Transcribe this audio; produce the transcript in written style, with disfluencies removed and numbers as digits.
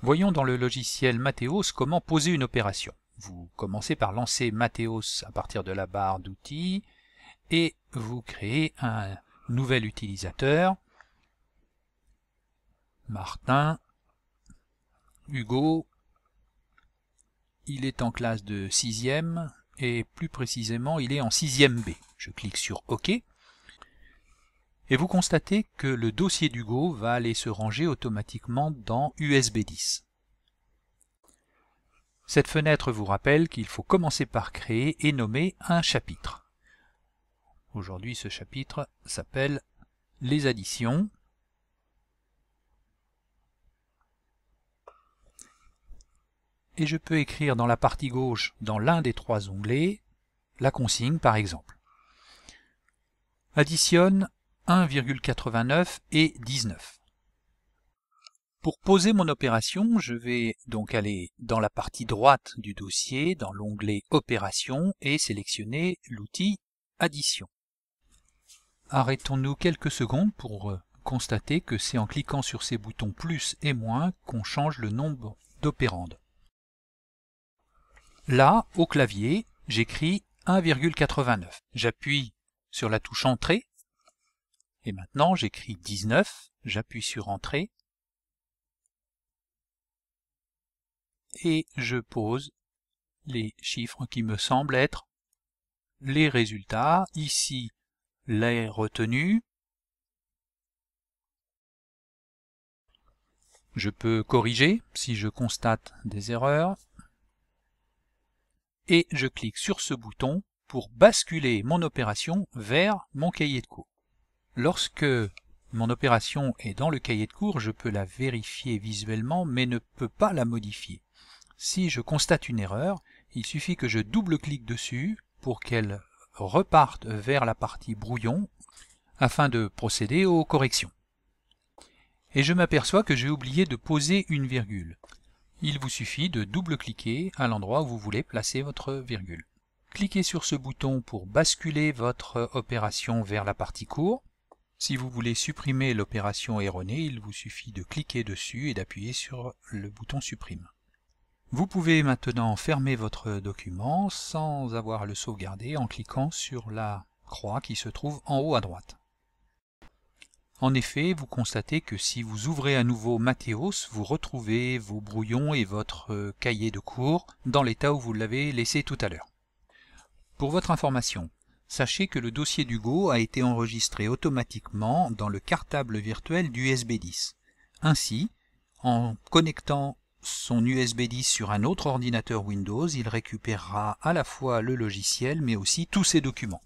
Voyons dans le logiciel Mathéos comment poser une opération. Vous commencez par lancer Mathéos à partir de la barre d'outils et vous créez un nouvel utilisateur, Martin, Hugo, il est en classe de 6e et plus précisément il est en 6e B. Je clique sur OK et vous constatez que le dossier d'Hugo va aller se ranger automatiquement dans USB 10. Cette fenêtre vous rappelle qu'il faut commencer par créer et nommer un chapitre. Aujourd'hui, ce chapitre s'appelle « Les additions ». Et je peux écrire dans la partie gauche, dans l'un des trois onglets, la consigne par exemple. Additionne 1,89 et 19. Pour poser mon opération, je vais donc aller dans la partie droite du dossier, dans l'onglet Opération et sélectionner l'outil Addition. Arrêtons-nous quelques secondes pour constater que c'est en cliquant sur ces boutons plus et moins qu'on change le nombre d'opérandes. Là, au clavier, j'écris 1,89. J'appuie sur la touche Entrée et maintenant j'écris 19, j'appuie sur Entrée et je pose les chiffres qui me semblent être les résultats. Ici, les retenues. Je peux corriger si je constate des erreurs. Et je clique sur ce bouton pour basculer mon opération vers mon cahier de cours. Lorsque mon opération est dans le cahier de cours, je peux la vérifier visuellement mais ne peux pas la modifier. Si je constate une erreur, il suffit que je double-clique dessus pour qu'elle reparte vers la partie brouillon afin de procéder aux corrections. Et je m'aperçois que j'ai oublié de poser une virgule. Il vous suffit de double-cliquer à l'endroit où vous voulez placer votre virgule. Cliquez sur ce bouton pour basculer votre opération vers la partie cours. Si vous voulez supprimer l'opération erronée, il vous suffit de cliquer dessus et d'appuyer sur le bouton Supprime. Vous pouvez maintenant fermer votre document sans avoir à le sauvegarder en cliquant sur la croix qui se trouve en haut à droite. En effet, vous constatez que si vous ouvrez à nouveau Mathéos, vous retrouvez vos brouillons et votre cahier de cours dans l'état où vous l'avez laissé tout à l'heure. Pour votre information, sachez que le dossier d'Hugo a été enregistré automatiquement dans le cartable virtuel d'USB 10. Ainsi, en connectant son USB 10 sur un autre ordinateur Windows, il récupérera à la fois le logiciel mais aussi tous ses documents.